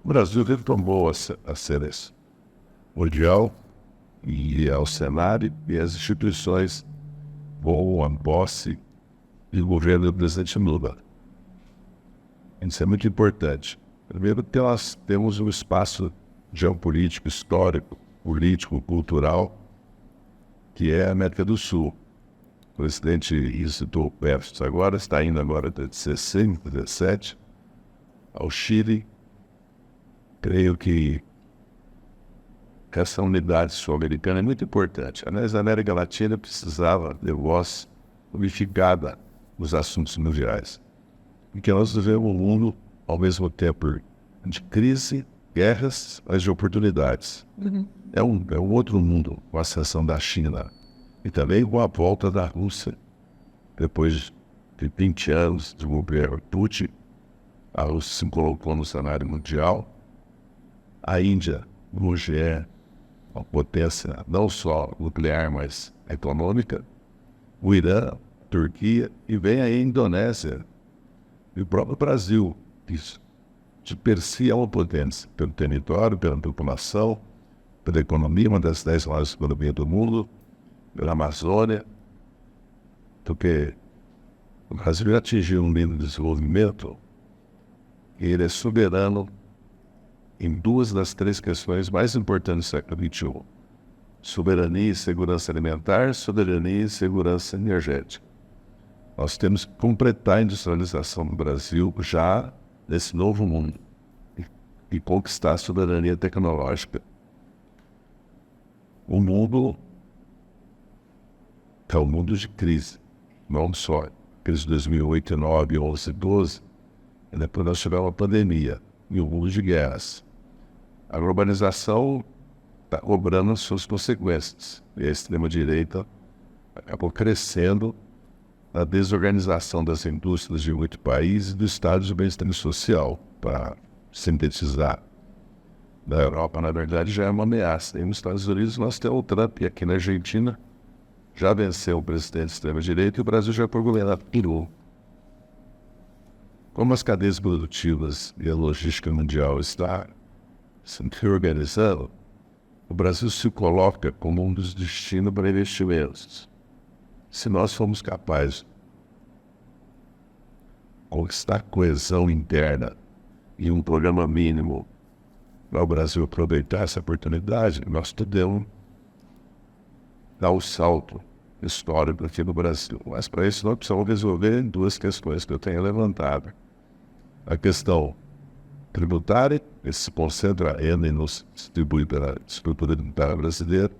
O Brasil retomou a seleção mundial e ao cenário e as instituições com a posse e o governo do presidente Lula. Isso é muito importante. Primeiro, nós temos um espaço geopolítico, histórico, político, cultural, que é a América do Sul. O presidente visitou o Pérez agora, está indo agora de 16, 17, ao Chile. Creio que essa unidade sul-americana é muito importante. Aliás, a América Latina precisava de voz unificada nos assuntos mundiais. Porque nós vivemos um mundo, ao mesmo tempo, de crise, guerras, mas de oportunidades. É um outro mundo, com a ascensão da China. E também com a volta da Rússia, depois de 20 anos de governo Putin, a Rússia se colocou no cenário mundial. A Índia, hoje é uma potência não só nuclear, mas econômica. O Irã, a Turquia, e vem aí a Indonésia. E o próprio Brasil, isso, de per si é uma potência, pelo território, pela população, pela economia, uma das 10 maiores economias do mundo, pela Amazônia, porque o Brasil já atingiu um nível de desenvolvimento e ele é soberano em duas das três questões mais importantes do século XXI. Soberania e segurança alimentar, soberania e segurança energética. Nós temos que completar a industrialização do Brasil já nesse novo mundo e conquistar a soberania tecnológica. O mundo é um mundo de crise, não só crise de 2008, 2009, 2011, 2012, e depois nós tivemos uma pandemia e um mundo de guerras. A globalização está cobrando as suas consequências. E a extrema-direita acabou crescendo na desorganização das indústrias de muito país e do estado de bem-estar social, para sintetizar. Na Europa, na verdade, já é uma ameaça. E nos Estados Unidos nós temos o Trump, e aqui na Argentina já venceu o presidente de extrema-direita e o Brasil já foi governado por. Como as cadeias produtivas e a logística mundial estão se reorganizando, o Brasil se coloca como um dos destinos para investimentos. Se nós formos capazes de conquistar coesão interna e um programa mínimo para o Brasil aproveitar essa oportunidade, nós podemos dar o salto histórico aqui no Brasil. Mas para isso nós precisamos resolver duas questões que eu tenho levantado. A questão tributária, que se concentra a renda e nos distribui pela estrutura tributária brasileira.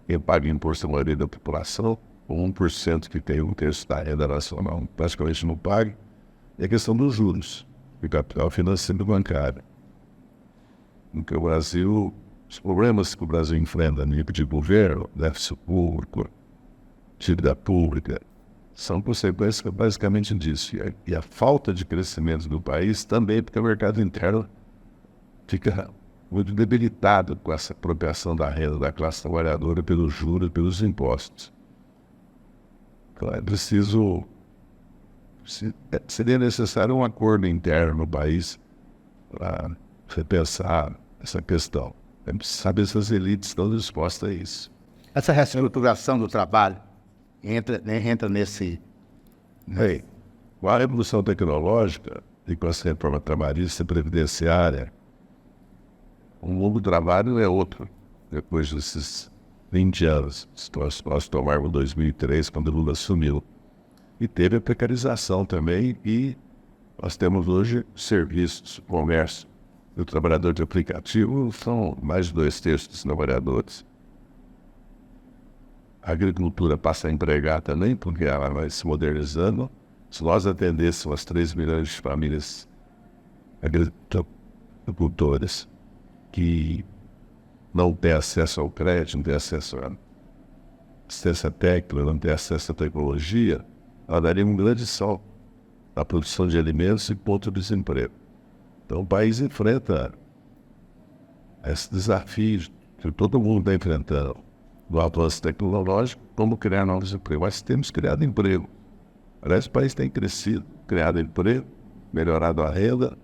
Quem paga imposto é a maioria da população, o 1% que tem um terço da renda nacional praticamente não paga. E a questão dos juros, do capital financeiro bancário. Porque o Brasil, os problemas que o Brasil enfrenta no nível de governo, déficit público, dívida pública, são consequências basicamente disso. E a falta de crescimento do país também, porque o mercado interno fica muito debilitado com essa apropriação da renda da classe trabalhadora pelos juros e pelos impostos. Então é preciso... Seria necessário um acordo interno no país para repensar essa questão. É preciso saber se as elites estão dispostas a isso. Essa reestruturação do trabalho entra nesse... Com a revolução tecnológica e com essa reforma trabalhista e previdenciária, o mundo do trabalho é outro. Depois desses 20 anos, nós tomarmos 2003, quando Lula assumiu. E teve a precarização também, e nós temos hoje serviços, comércio. O trabalhador de aplicativo são mais de 2/3 dos trabalhadores. A agricultura passa a empregar também, porque ela vai se modernizando. Se nós atendêssemos as 3 milhões de famílias agricultoras que não têm acesso ao crédito, não têm acesso à assistência técnica, não têm acesso à tecnologia, ela daria um grande salto na produção de alimentos e contra o desemprego. Então o país enfrenta esse desafio que todo mundo está enfrentando do avanço tecnológico, como criar novos empregos. Mas temos criado emprego. Aliás, o país tem crescido, criado emprego, melhorado a renda,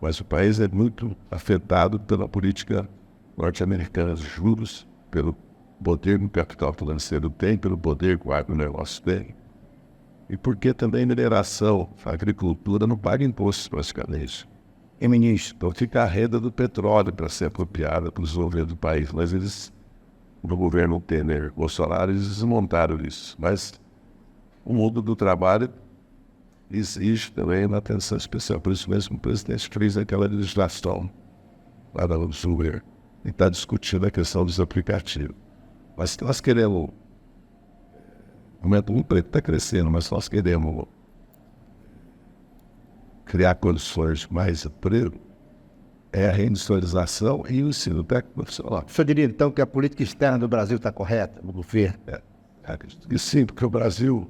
Mas o país é muito afetado pela política norte-americana, juros, pelo poder que o capital financeiro tem, pelo poder que o agronegócio tem. E porque também mineração, a agricultura não paga impostos praticamente. E, ministro, Então fica a renda do petróleo para ser apropriada para o desenvolvimento do país. Mas eles, no governo Temer, Bolsonaro, eles desmontaram isso. Mas o mundo do trabalho exige também uma atenção especial. Por isso mesmo o presidente fez aquela legislação lá no governo e está discutindo a questão dos aplicativos. Mas se nós queremos, o método está crescendo, mas nós queremos criar condições de mais emprego, é a reindustrialização e o ensino técnico profissional. o senhor diria então que a política externa do Brasil está correta, no governo? E sim, porque o Brasil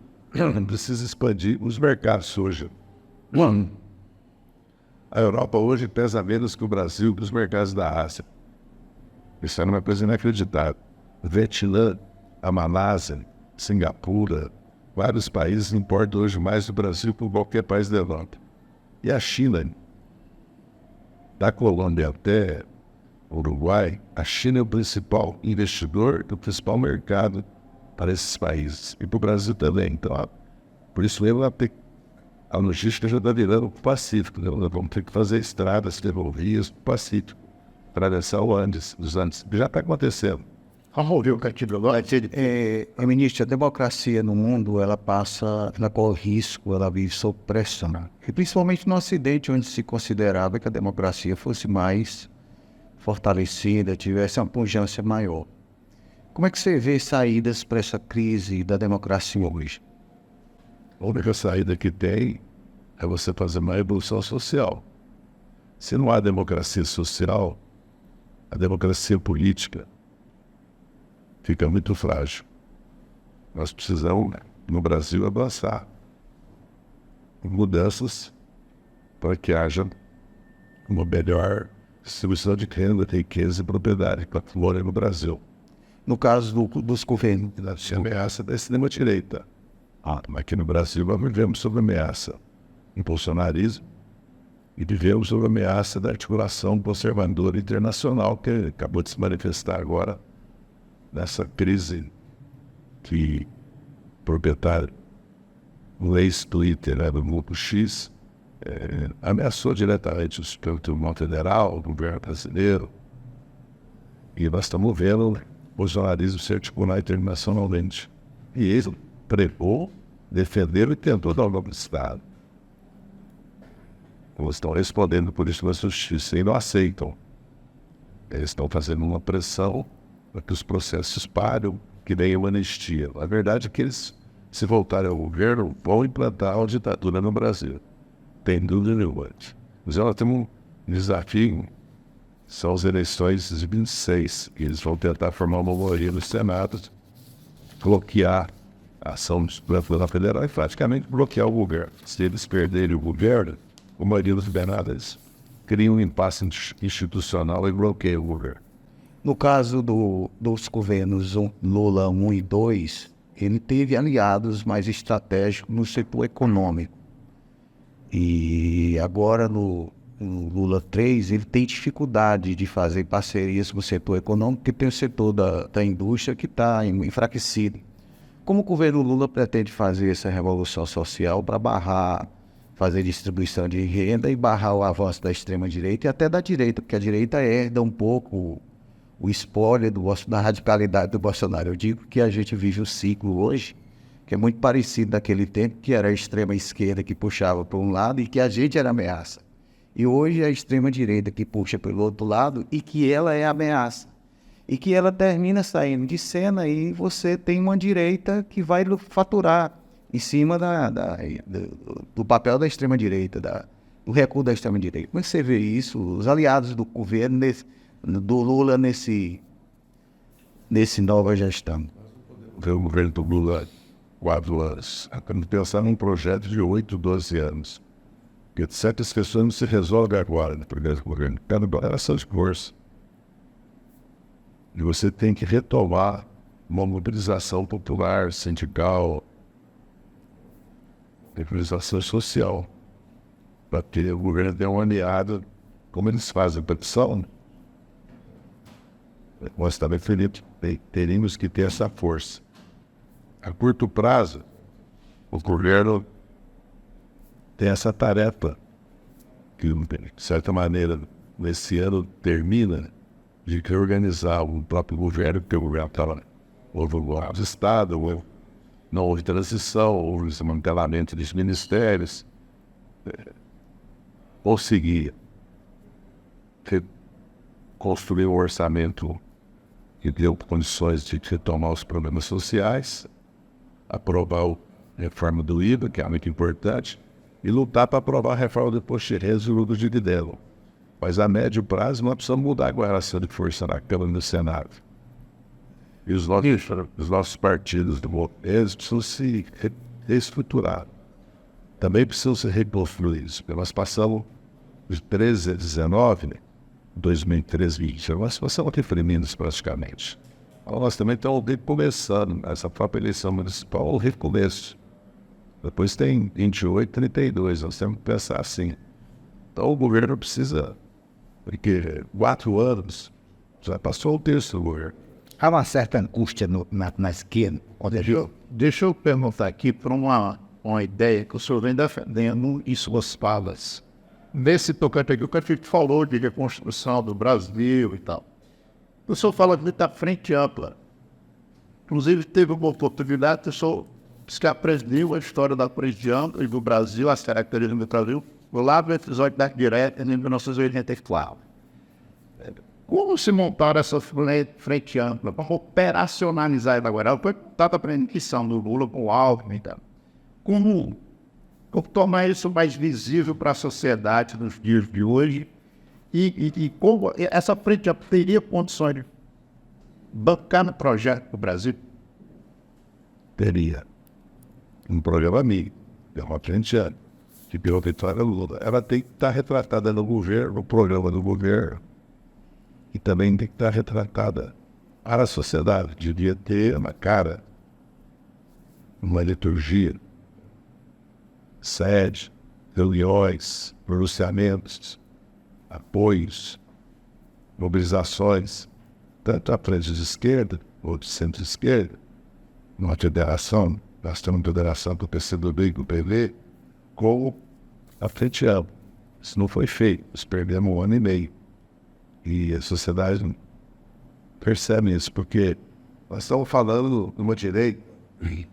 precisa expandir os mercados hoje. A Europa hoje pesa menos que o Brasil dos mercados da Ásia. Isso é uma coisa inacreditável. Vietnã, a Malásia, Singapura, vários países importam hoje mais do Brasil que qualquer país da Europa. E a China, da Colômbia até o Uruguai, a China é o principal investidor, o principal mercado para esses países. E para o Brasil também. Então, por isso mesmo, a logística já está virando para o Pacífico. Né? Nós vamos ter que fazer estradas, ferrovias para o Pacífico, atravessar os Andes, que já está acontecendo. Vamos ouvir o Candido Lopes. Ministro, a democracia no mundo, ela corre risco, ela vive sob pressão. E principalmente no Ocidente, onde se considerava que a democracia fosse mais fortalecida, tivesse uma pujança maior. Como é que você vê saídas para essa crise da democracia hoje? A única saída que tem é você fazer uma evolução social. Se não há democracia social, a democracia política fica muito frágil. Nós precisamos, no Brasil, avançar em mudanças para que haja uma melhor distribuição de renda, riqueza e propriedade para que morem no Brasil. No caso dos governos. A ameaça da extrema-direita. Mas aqui no Brasil nós vivemos sob ameaça do bolsonarismo e vivemos sob ameaça da articulação conservadora internacional que acabou de se manifestar agora nessa crise que o proprietário do ex-Twitter, né, do Grupo X, ameaçou diretamente o Supremo Tribunal Federal, o governo brasileiro. E nós estamos vendo o bolsonarismo se articular internacionalmente. E ele pregou, defendeu e tentou dar um golpe de Estado. Eles estão respondendo por isso na justiça e não aceitam. Eles estão fazendo uma pressão para que os processos parem, que nem uma anistia. A verdade é que eles, se voltarem ao governo, vão implantar uma ditadura no Brasil. Tem dúvida nenhuma. Mas nós temos um desafio, são as eleições de 26, que eles vão tentar formar uma maioria no Senado, bloquear a ação do Supremo Tribunal Federal e praticamente bloquear o governo. Se eles perderem o governo, a maioria dos liberais criam um impasse institucional e bloqueiam o governo. No caso dos governos Lula 1 e 2, ele teve aliados mais estratégicos no setor econômico. E agora no Lula 3, ele tem dificuldade de fazer parcerias com o setor econômico, porque tem o setor da indústria que está enfraquecido. Como o governo Lula pretende fazer essa revolução social para fazer distribuição de renda e barrar o avanço da extrema-direita e até da direita, porque a direita herda um pouco o espólio da radicalidade do Bolsonaro. Eu digo que a gente vive o ciclo hoje, que é muito parecido daquele tempo, que era a extrema-esquerda que puxava para um lado e que a gente era ameaça. E hoje é a extrema-direita que puxa pelo outro lado e que ela é ameaça. E que ela termina saindo de cena e você tem uma direita que vai faturar em cima do papel da extrema-direita, do recuo da extrema-direita. Como é que você vê isso? Os aliados do governo, do Lula nesse nova gestão? O governo do Lula 4 anos. Quando pensar num projeto de 8, 12 anos. Porque certas questões não se resolvem agora no primeiro governo. Cada declaração de força. E você tem que retomar uma mobilização popular, sindical, mobilização social, para que o governo dê uma aliada como eles fazem pressão, nós também, Felipe, teríamos que ter essa força. A curto prazo, o governo tem essa tarefa, que, de certa maneira, nesse ano termina, de reorganizar o próprio governo, porque o governo estava, houve o Estado, não houve transição, houve desmantelamento dos ministérios. Conseguir construir um orçamento que deu condições de retomar os problemas sociais, aprovar a reforma do IVA, que é muito importante, e lutar para aprovar a reforma do imposto de renda e lucro de dividendo. Mas a médio prazo nós precisamos mudar a relação de força na Câmara e no Senado. E os nossos partidos do governo precisam se reestruturar. Também precisam ser reconstruídos, porque nós passamos de 13 a 19, né? 2013, 20, nós passamos reprimidos praticamente. Então, nós também estamos recomeçando, essa própria eleição municipal, o recomeço. Depois tem 28, 32, nós temos que pensar assim. Então o governo precisa, porque 4 anos, já passou o terço do governo. Há uma certa angústia na esquerda. Deixa eu perguntar aqui para uma ideia que o senhor vem defendendo em suas falas. Nesse tocante aqui, o que a gente falou de reconstrução do Brasil e tal. O senhor fala que da frente ampla. Inclusive, teve uma oportunidade, o senhor que aprendeu a história da frente ampla e do Brasil, as características do Brasil, lá no episódio da Direta, em 1984. Como se montar essa frente ampla? Como operacionalizar ela agora? Ela foi montada para a eleição do Lula com o Alckmin. Então. Como tornar isso mais visível para a sociedade nos dias de hoje? E como essa frente ampla teria condições de bancar no projeto do Brasil? Teria um programa amigo, é uma frente ampla, que pela vitória Lula. Ela tem que estar retratada no governo, no programa do governo, e também tem que estar retratada para a sociedade. Devia ter uma cara, uma liturgia, sede, reuniões, pronunciamentos, apoios, mobilizações, tanto à frente de esquerda ou de centro-esquerda, numa federação, nós temos uma federação do PCdoB e do PV, como a frente ampla. Isso não foi feito, nós perdemos 1 ano e meio. E a sociedade percebe isso, porque nós estamos falando de uma direita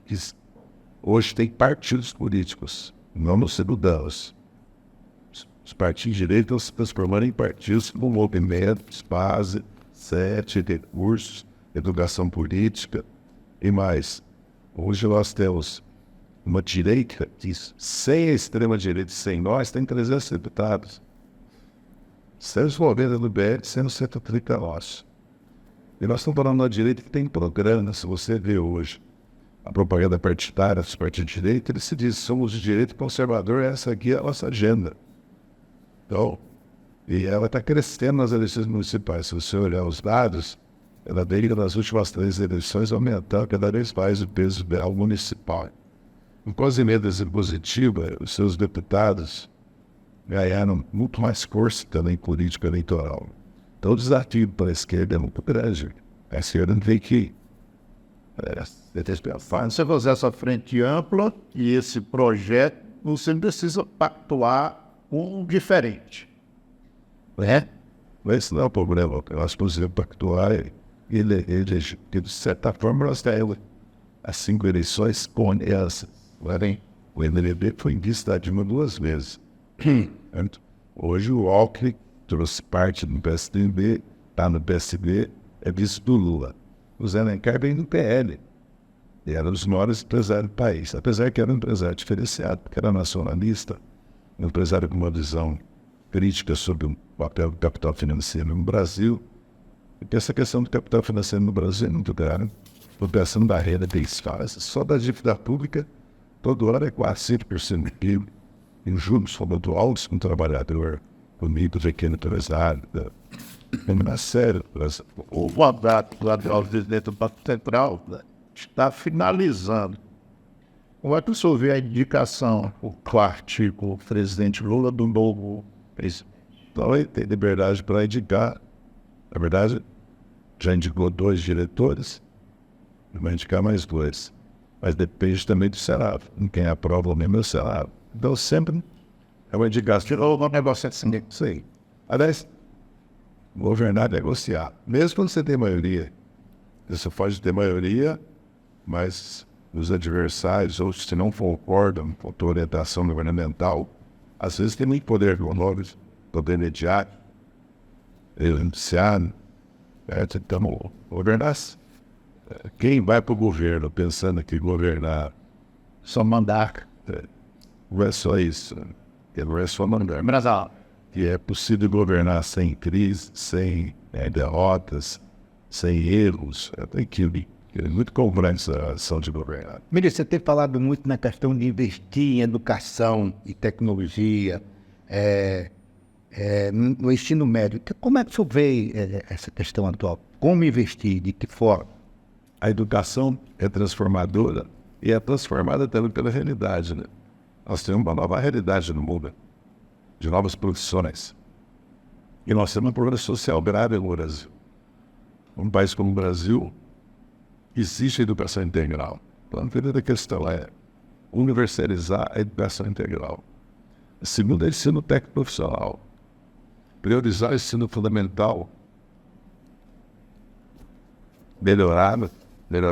que hoje tem partidos políticos, não nos segundamos. Os partidos de direita estão se transformando em partidos com movimentos, base, sete, recursos, educação política e mais. Hoje nós temos uma direita, sem a extrema-direita e sem nós, tem 300 deputados. Sem os governos do BR, sendo 130 nosso. E nós estamos falando de uma direita que tem programa, se você vê hoje a propaganda partidária dos partidos de direita, eles se dizem, somos de direita conservador, essa aqui é a nossa agenda. Então, e ela está crescendo nas eleições municipais. Se você olhar os dados, ela veio nas últimas 3 eleições aumentando cada vez mais o peso real municipal. Com as emendas impositivas, os seus deputados ganharam muito mais força também política eleitoral. Então o desafio para a esquerda é muito grande. A esquerda não tem que Você fazer essa frente ampla e esse projeto, você precisa pactuar com um diferente. né? Mas esse não é o problema. Nós podemos pactuar e eleger, porque de certa forma nós temos as 5 eleições com essa. O MDB foi visto da Dilma 2 vezes. Hoje o Alckmin trouxe parte do PSDB, está no PSB, é vice do Lula. O Zé Alencar vem do PL. Ele era um dos maiores empresários do país, apesar que era um empresário diferenciado, porque era nacionalista, um empresário com uma visão crítica sobre o papel do capital financeiro no Brasil. Porque essa questão do capital financeiro no Brasil é muito grave. Estou pensando na renda fiscal, só da dívida pública, todo ano é quase 5% do PIB. Em juros foram muito altos com o trabalhador, com o micro pequeno empresário, na série. O mandato do atual presidente do Banco Central está finalizando. Como é que o senhor vê a indicação, o artigo, o presidente Lula, do novo presidente? Então, ele tem liberdade para indicar. Na verdade, já indicou 2 diretores, vai indicar mais 2. Mas depende também do Senado. Quem aprova mesmo é o Senado. Então, sempre é uma indicação. Tirou o negócio assim. Sim. Aliás, governar é negociar. Mesmo quando você tem maioria, você pode ter maioria, mas os adversários, ou se não concordam com a tua orientação governamental, às vezes tem muito poder econômico, poder mediático, judiciário. Então, governar. Quem vai para o governo pensando que governar Só mandar. não é só isso, não é só mandar. Brasil. Que é possível governar sem crise, sem derrotas, sem erros. É muito complexo a ação de governar. Miri, você tem falado muito na questão de investir em educação e tecnologia, no ensino médio. Como é que o senhor vê essa questão atual? Como investir? De que forma? A educação é transformadora e é transformada também pela realidade, né? Nós temos uma nova realidade no mundo, de novas profissões. E nós temos um problema social grave no Brasil. Um país como o Brasil, existe a educação integral. Então, a primeira questão é universalizar a educação integral. A segunda é o ensino técnico profissional. Priorizar o ensino fundamental. Melhorar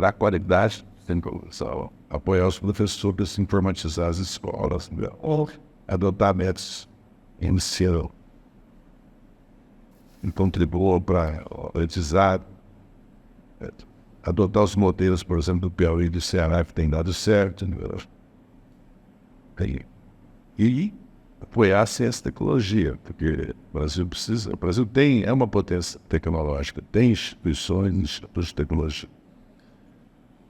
a qualidade da educação. Apoiar os professores, informatizar as escolas, adotar métodos de ensino que contribuam para automatizar, adotar os modelos, por exemplo, do Piauí e do Ceará, que tem dado certo. E apoiar a ciência e tecnologia, porque o Brasil é uma potência tecnológica, tem institutos de tecnologia.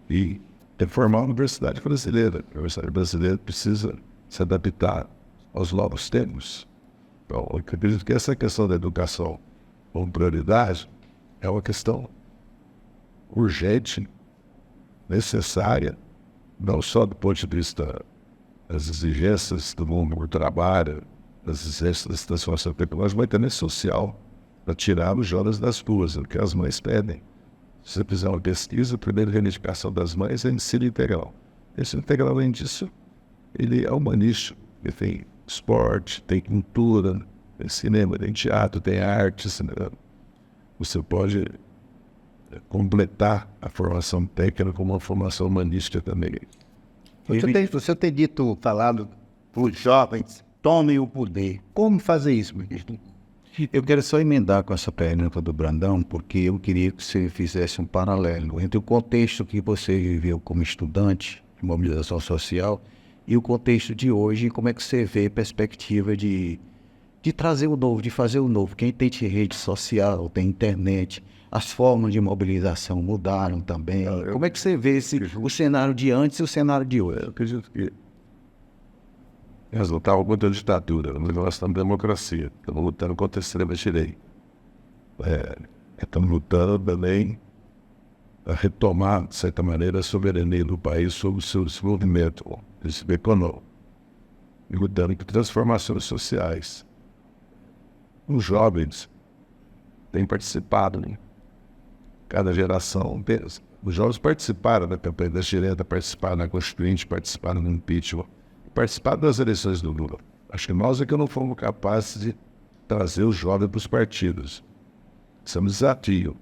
E reformar a universidade brasileira. A universidade brasileira precisa se adaptar aos novos tempos. Então, eu acredito que essa questão da educação como prioridade é uma questão urgente, necessária, não só do ponto de vista das exigências do mundo do trabalho, das exigências da transformação tecnológica, mas também social, para tirar os jovens das ruas, o que as mães pedem. Se você fizer uma pesquisa, a primeira reivindicação das mães é ensino integral. Ensino integral, além disso, ele é humanístico. Ele tem esporte, tem cultura, tem cinema, tem teatro, tem arte. Você pode completar a formação técnica com uma formação humanística também. Você tem falado para os jovens, tomem o poder. Como fazer isso, ministro? Eu quero só emendar com essa pergunta do Brandão, porque eu queria que você fizesse um paralelo entre o contexto que você viveu como estudante de mobilização social e o contexto de hoje, e como é que você vê a perspectiva de trazer o novo, de fazer o novo. Quem tem rede social, tem internet, as formas de mobilização mudaram também. Como é que você vê o cenário de antes e o cenário de hoje? Eu acredito que resultava contra a ditadura, nós estamos na democracia, estamos lutando contra a extrema-direita. Estamos lutando também a retomar, de certa maneira, a soberania do país sobre o seu desenvolvimento econômico, e lutando por transformações sociais. Os jovens têm participado, né? Cada geração, os jovens participaram da campanha da direita, participaram da Constituinte, participaram do impeachment, participaram das eleições do Lula. Acho que nós é que não fomos capazes de trazer os jovens para os partidos. Isso é um desafio.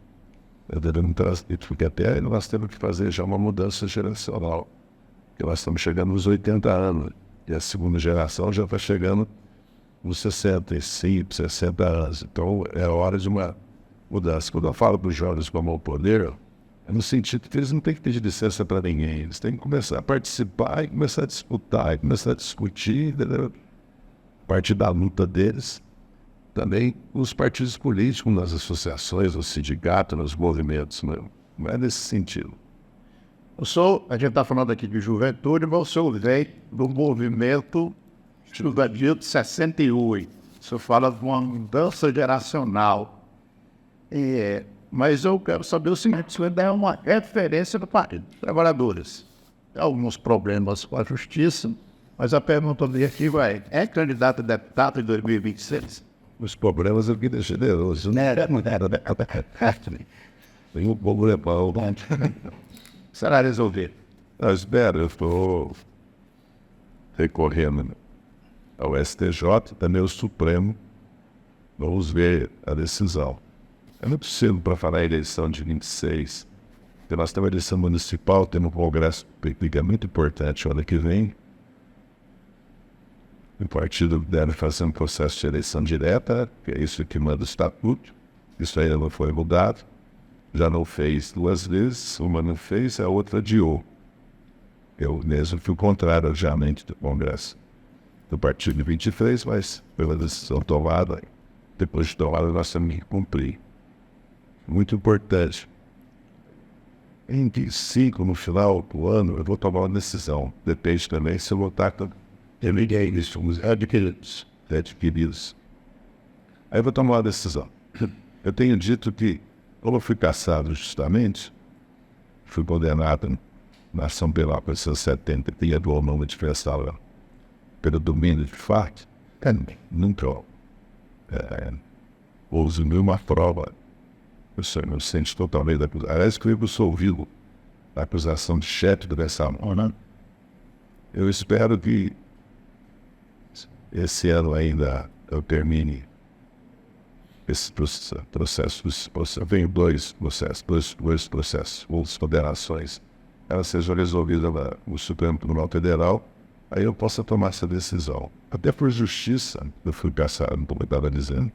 Devemos trazer, porque até nós temos que fazer já uma mudança geracional. Porque nós estamos chegando nos 80 anos, e a segunda geração já está chegando nos 65, 60 anos. Então é hora de uma mudança. Quando eu falo para os jovens tomar o poder, é no sentido que eles não têm que pedir licença para ninguém. Eles têm que começar a participar e começar a disputar, e começar a discutir, entendeu? A partir da luta deles. Também os partidos políticos, nas associações, nos sindicatos, nos movimentos. Não é nesse sentido. A gente está falando aqui de juventude, mas o senhor veio do movimento estudantil de 68. O senhor fala de uma mudança geracional. Mas eu quero saber o seguinte: o senhor é uma referência do Partido dos Trabalhadores. Tem alguns problemas com a justiça, mas a pergunta dele aqui é candidato a deputado em 2026? Os problemas eu queria generoso. Né? Tem um problemão. Será resolvido. Eu espero, eu estou recorrendo ao STJ, também ao Supremo. Vamos ver a decisão. É muito cedo para falar a eleição de 26. Porque nós temos a eleição municipal, temos um congresso que é muito importante o ano que vem. O partido deve fazer um processo de eleição direta, que é isso que manda o estatuto. Isso ainda não foi mudado. Já não fez 2 vezes, uma não fez, a outra adiou. Eu mesmo fui contrário ao adiamento do Congresso do partido 23, mas pela decisão tomada, depois de tomada, nós temos que cumprir. Muito importante. Em 25, no final do ano, eu vou tomar uma decisão. Depende também se eu vou estar com os adquiridos. Aí eu vou tomar uma decisão. Eu tenho dito que, como eu fui cassado justamente, fui condenado na ação penal por 170, tinha do nome adversário pelo domínio de fato, nunca houve nenhuma prova. Eu sou inocente totalmente da acusação. Aliás, que eu absolvido da acusação de chefe do mensalão. Eu espero que esse ano ainda eu termine esse processo. Eu tenho 2 processos, ou condenações, elas sejam resolvidas no Supremo Tribunal Federal, aí eu possa tomar essa decisão. Até por justiça, eu fui caçado, como eu estava dizendo,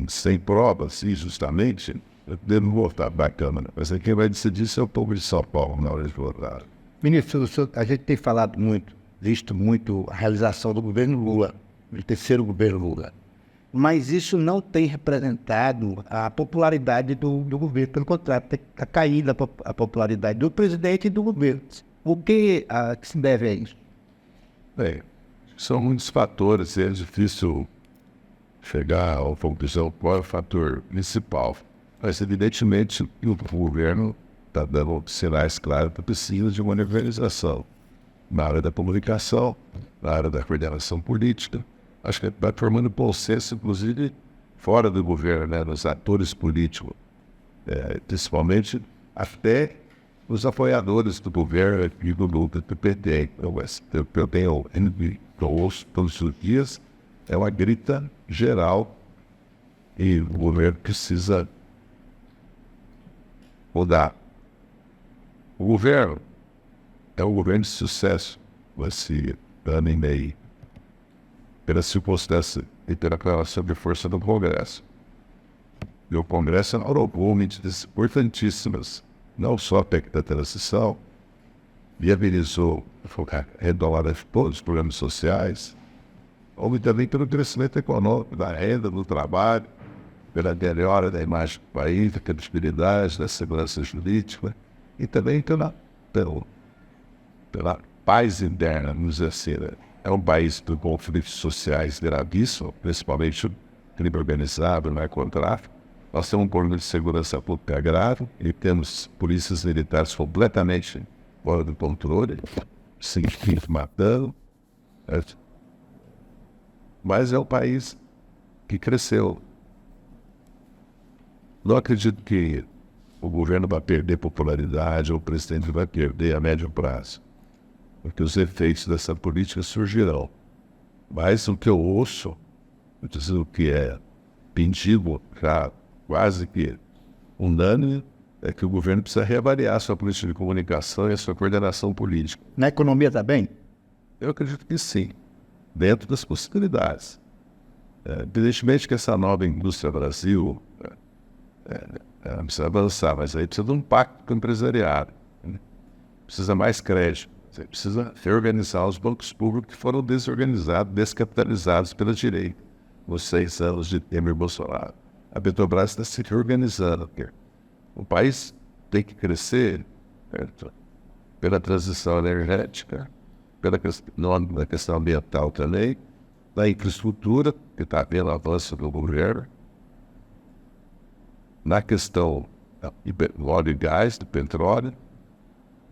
sem provas, injustamente, eu devo voltar para a Câmara. Mas aí quem vai decidir é o povo de São Paulo na hora de votar. Ministro, a gente tem falado muito, visto muito a realização do governo Lula, do terceiro governo Lula. Mas isso não tem representado a popularidade do governo. Pelo contrário, tem caído a popularidade do presidente e do governo. O que se deve a isso? Bem, são muitos fatores e é difícil chegar à conclusão qual é o fator principal. Mas, evidentemente, o governo está dando sinais claros que precisa de uma organização na área da comunicação, na área da coordenação política. Acho que está formando consenso, inclusive, fora do governo, né, nos atores políticos, principalmente até os apoiadores do governo e do Lula, do PT. Eu tenho, eu ouço todos os dias, é uma grita geral e o governo precisa mudar. O governo é um governo de sucesso, esse ano e meio, pela circunstância e pela declaração de força do Congresso. E o Congresso elaborou medidas importantíssimas, não só a PEC da transição, viabilizou a retomada de todos os programas sociais, houve também pelo crescimento econômico, da renda, do trabalho, pela melhora da imagem do país, da credibilidade, da segurança jurídica, e também pela paz interna, vamos dizer assim, né? É um país de conflitos sociais gravíssimos, principalmente o crime organizado, o narcotráfico. Nós temos um problema de segurança pública grave e temos polícias militares completamente fora do controle, sem fim matando. Mas é um país que cresceu. Não acredito que o governo vai perder popularidade ou o presidente vai perder a médio prazo, porque os efeitos dessa política surgirão. Mas o que eu ouço, dizendo que é pedido já quase que unânime, é que o governo precisa reavaliar sua política de comunicação e a sua coordenação política. Na economia está bem? Eu acredito que sim, dentro das possibilidades. Evidentemente que essa nova indústria Brasil precisa avançar, mas aí precisa de um pacto com o empresariado, né? Precisa mais crédito. Você precisa reorganizar os bancos públicos que foram desorganizados, descapitalizados pela direita. Nos 6 anos de Temer e Bolsonaro. A Petrobras está se reorganizando. O país tem que crescer, certo? Pela transição energética, pela questão ambiental também, da infraestrutura, que está vendo avanço do governo, na questão do óleo e gás, do petróleo,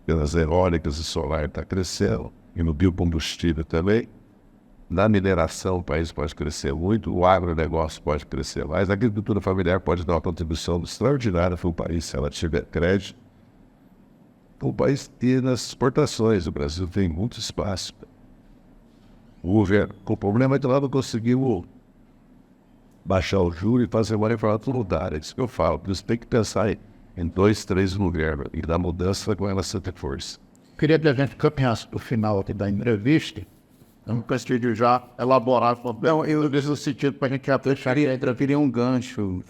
pelas eólicas e solar está crescendo, e no biocombustível também, Na mineração, o país pode crescer muito, o agronegócio pode crescer mais, a agricultura familiar pode dar uma contribuição extraordinária para o país, se ela tiver crédito. O país tem nas exportações, o Brasil tem muito espaço. O problema é que lá não conseguiu baixar o juro e fazer uma reforma tributária. É isso que eu falo. Por isso tem que pensar em 2, 3 governos e dar mudança com ela sem ter força. Queria que a gente caminhasse para o final aqui da entrevista. Eu não preciso já elaborar nesse sentido para a gente aplicar a entrevista. Queria um gancho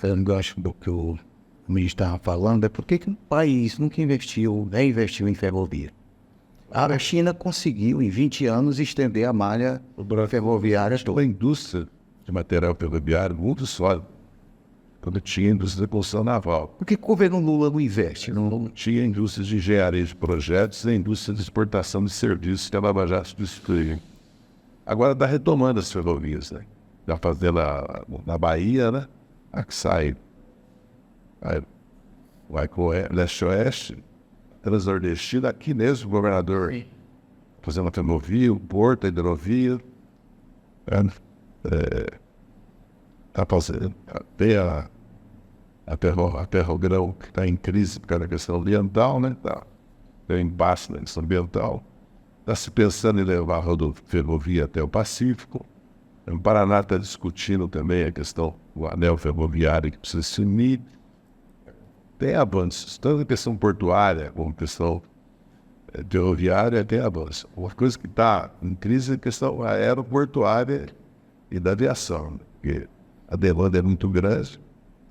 do que o ministro estava falando, é por que um país nunca reinvestiu em ferrovia? A China conseguiu, em 20 anos, estender a malha ferroviária toda. A indústria de material ferroviário muito sólida, quando tinha indústria de construção naval. Por que o governo Lula não investe? Não tinha indústria de engenharia de projetos e indústria de exportação de serviços que a Lava Jato destruiu. Agora está retomando as ferrovias, né? Já fazendo na Bahia, né? A que sai, vai com leste-oeste, transnordestina, aqui mesmo, o governador fazendo a ferrovia, o porto, a hidrovia. Está fazendo, tem a Ferrogrão que está em crise por causa da questão ambiental, né? Tem um impasse na questão ambiental. Está se pensando em levar a rodovia até o Pacífico. O Paraná está discutindo também a questão do anel ferroviário que precisa se unir. Tem avanços, tanto em questão portuária como em questão ferroviária, tem avanços. Uma coisa que está em crise é a questão aeroportuária e da aviação, porque a demanda é muito grande,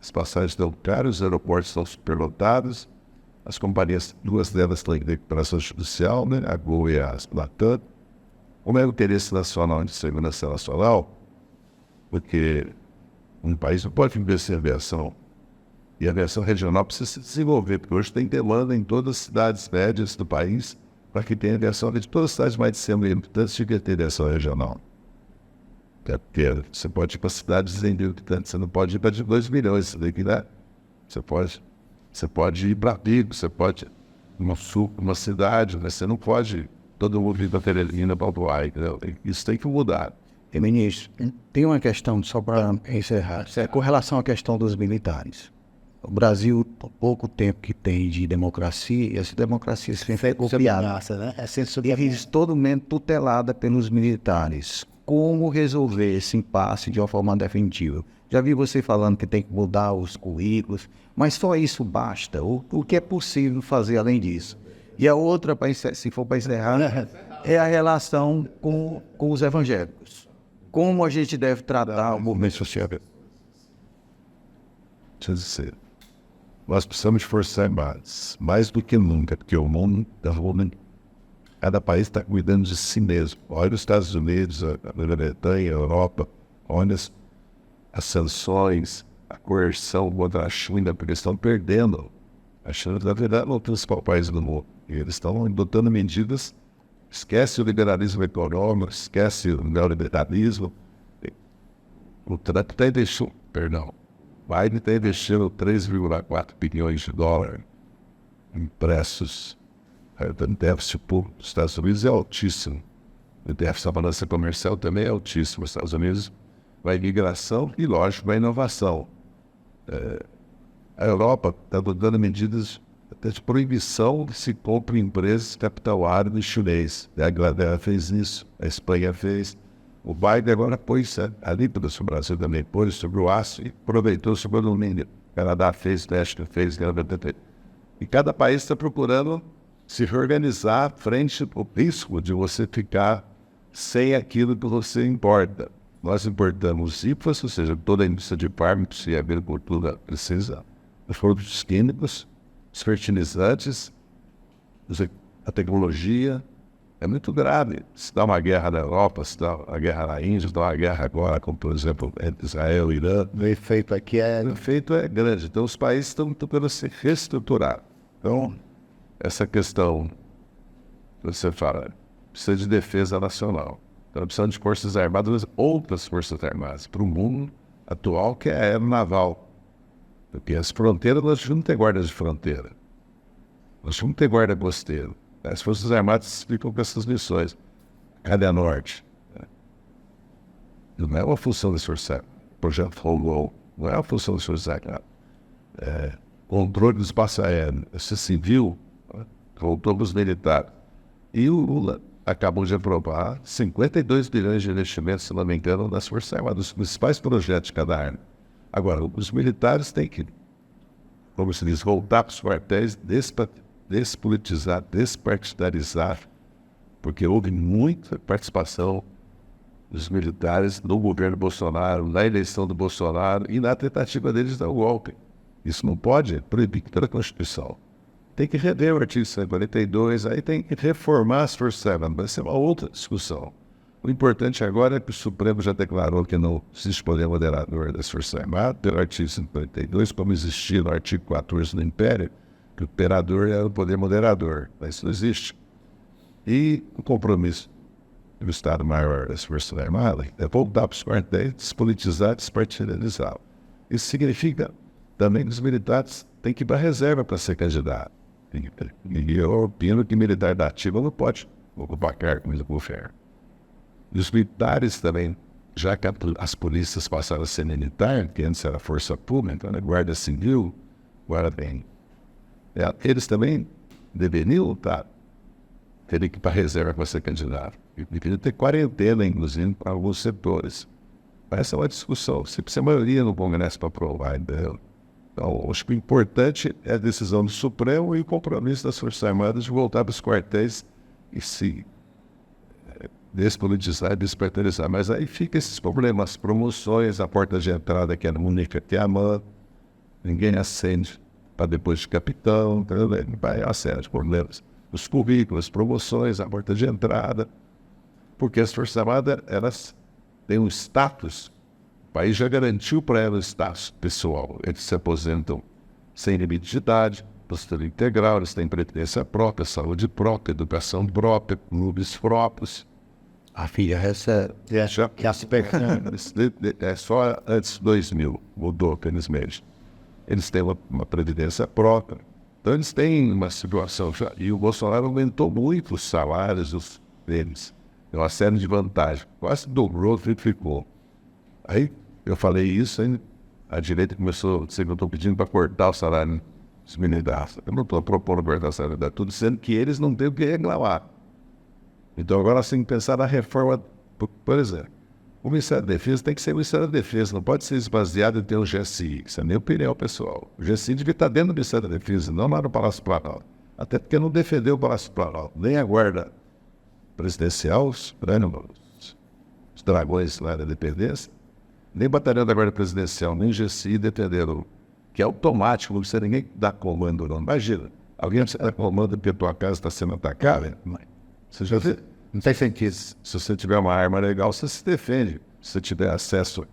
as passagens estão caras, os aeroportos estão superlotados, as companhias, 2 delas estão em recuperação judicial, né? A Gol e a Latam. Como é o interesse nacional de segurança nacional? Porque um país não pode investir em aviação. E a aviação regional precisa se desenvolver, porque hoje tem demanda em todas as cidades médias do país para que tenha aviação. De todas as cidades mais de 100 mil habitantes, tinha que ter aviação regional. Porque você pode ir para cidades de 100 mil habitantes, você não pode ir para de 2 milhões, você tem que ir, né? Você pode ir para Pico, você pode ir numa cidade, mas você não pode todo mundo ir para Teresina, para Uruguai, entendeu? Isso tem que mudar. Ministro, tem uma questão, só para encerrar, com relação à questão dos militares. O Brasil, por pouco tempo que tem de democracia, e essa democracia sempre foi copiada. Né? E totalmente tutelada pelos militares. Como resolver esse impasse de uma forma definitiva? Já vi você falando que tem que mudar os currículos, mas só isso basta. O que é possível fazer além disso? E a outra, se for para encerrar, é a relação com os evangélicos. Como a gente deve tratar o movimento social? Deixa eu dizer, nós precisamos de forças armadas, mais do que nunca, porque o mundo está rolando. Cada país está cuidando de si mesmo. Olha os Estados Unidos, a Grã-Bretanha, a Europa, olha as sanções, a coerção contra a China, porque eles estão perdendo. A China, na verdade, é o principal país do mundo. E eles estão adotando medidas. Esquece o liberalismo econômico, esquece o neoliberalismo. O Trump está investindo, Biden está investindo 3,4 bilhões de dólares em preços. O déficit público dos Estados Unidos é altíssimo. O déficit da balança comercial também é altíssimo. Os Estados Unidos vai migração e, lógico, vai inovação. A Europa está adotando medidas até de proibição de se compra empresas de capital árabe e chinês. A Inglaterra fez isso, a Espanha fez. O Biden agora pôs a líquida sobre o Brasil também, pôs sobre o aço e aproveitou sobre o alumínio. O Canadá fez, o México fez, e cada país está procurando se reorganizar frente ao risco de você ficar sem aquilo que você importa. Nós importamos IPAs, ou seja, toda a indústria de fármacos e agricultura precisa, os produtos químicos, os fertilizantes, a tecnologia. É muito grave. Se dá uma guerra na Europa, se dá uma guerra na Índia, se dá uma guerra agora, como por exemplo entre Israel e Irã. O efeito aqui é... O efeito é grande. Então os países estão tentando se reestruturar. Então, essa questão que você fala, precisa de defesa nacional. Então, precisa de forças armadas, outras forças armadas, para o mundo atual, que é a aeronaval. Porque as fronteiras, nós não temos guardas de fronteira. Nós não temos guarda costeiro. As forças armadas ficam com essas missões. Cadê a norte? Não é uma função das Forças Armadas. O projeto rolou, não é uma função das Forças Armadas. Controle do espaço aéreo, se civil, voltou para os militares. E o Lula acabou de aprovar 52 bilhões de investimentos, se não me engano, nas Forças Armadas, os principais projetos de cada área. Agora, os militares têm que, como se diz, voltar para os quartéis, despolitizar, despartidarizar, porque houve muita participação dos militares no governo Bolsonaro, na eleição do Bolsonaro e na tentativa deles de dar o golpe. Isso não pode, é proibido pela Constituição. Tem que rever o artigo 142, aí tem que reformar as Forças Armadas, vai ser uma outra discussão. O importante agora é que o Supremo já declarou que não existe poder moderador das Forças Armadas, pelo artigo 142, como existia no artigo 14 do Império, que o imperador era o poder moderador, mas isso não existe. E o compromisso do Estado-Maior das Forças Armadas é voltar para os quartéis, despolitizar, despartidarizar. Isso significa também que os militares têm que ir para a reserva para ser candidato. E eu opino que militar da ativa não pode ocupar cargo no governo. E os militares também, já que as polícias passaram a ser militar, que antes era força pública, né, guarda civil, guarda bem, eles também deveriam terem que ir para a reserva para ser candidato. E deveriam ter quarentena, inclusive, para alguns setores. Essa é uma discussão. Você precisa maioria no Congresso para aprovar, entendeu? Então, acho que o importante é a decisão do Supremo e o compromisso das Forças Armadas de voltar para os quartéis e se despolitizar e despartidarizar. Mas aí fica esses problemas, promoções, a porta de entrada que é única que é a mão, ninguém acende para depois de capitão, então, vai a série de problemas. Os currículos, promoções, a porta de entrada, porque as Forças Armadas, elas têm um status. O país já garantiu para elas o status pessoal. Eles se aposentam sem limite de idade, aposentadoria integral, eles têm previdência própria, saúde própria, educação própria, clubes próprios. A filha recebe. Que aspecto. É só antes de 2000, mudou, felizmente. Eles têm uma previdência própria. Então eles têm uma situação. E o Bolsonaro aumentou muito os salários deles. Deu uma série de vantagens. Quase dobrou, triplicou. Aí eu falei isso, aí a direita começou a dizer que eu estou pedindo para cortar o salário dos militares. Eu não estou propondo cortar o salário de tudo, sendo que eles não têm o que reclamar. Então agora nós temos que pensar na reforma, por exemplo. O Ministério da Defesa tem que ser o Ministério da Defesa, não pode ser esvaziado em ter um GSI. Isso é a minha opinião pessoal. O GSI devia estar dentro do Ministério da Defesa, não lá no Palácio Planalto. Até porque não defendeu o Palácio Planalto, nem a guarda presidencial, os dragões lá da independência, nem o batalhão da guarda presidencial, nem o GSI defenderam, que é automático, não precisa ninguém dar comando não. Imagina, alguém precisa dar comando porque a tua casa está sendo atacada. Você já vê? Não tem sentido. Se você tiver uma arma legal, você se defende. Se você tiver acesso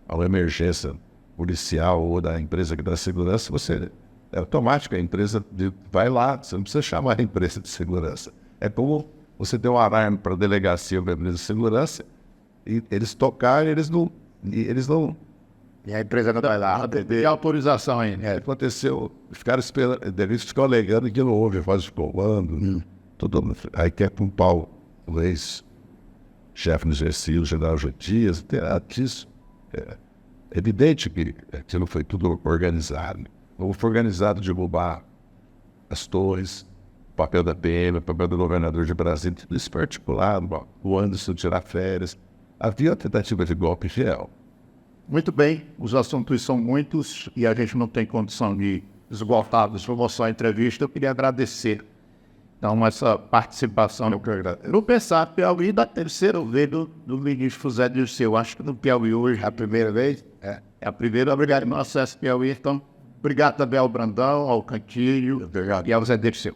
a uma emergência policial ou da empresa que dá segurança, você é automático, a empresa vai lá, você não precisa chamar a empresa de segurança. É como você ter um alarme para a delegacia ou para a empresa de segurança e eles tocarem, eles não. E a empresa não vai lá. Tem autorização ainda. Aconteceu, ficaram esperando, eles ficam alegando que não houve fase de comando. Aí quer culpar o ex-chefe do GSI, o general Dias, disso. É evidente que aquilo foi tudo organizado. Ou foi organizado de roubar as torres, o papel da PM, o papel do governador de Brasília, tudo isso foi articulado, o Anderson tirar férias. Havia uma tentativa de golpe real. Muito bem, os assuntos são muitos e a gente não tem condição de esgotá-los. Foi só a entrevista, eu queria agradecer. Então, essa participação no Pensar Piauí da terceira vez do ministro José Dirceu. Acho que no Piauí hoje é a primeira vez. É a primeira. Obrigado no Acesso Piauí. Então, obrigado também ao Brandão, ao Cantilho e ao Zé Dirceu.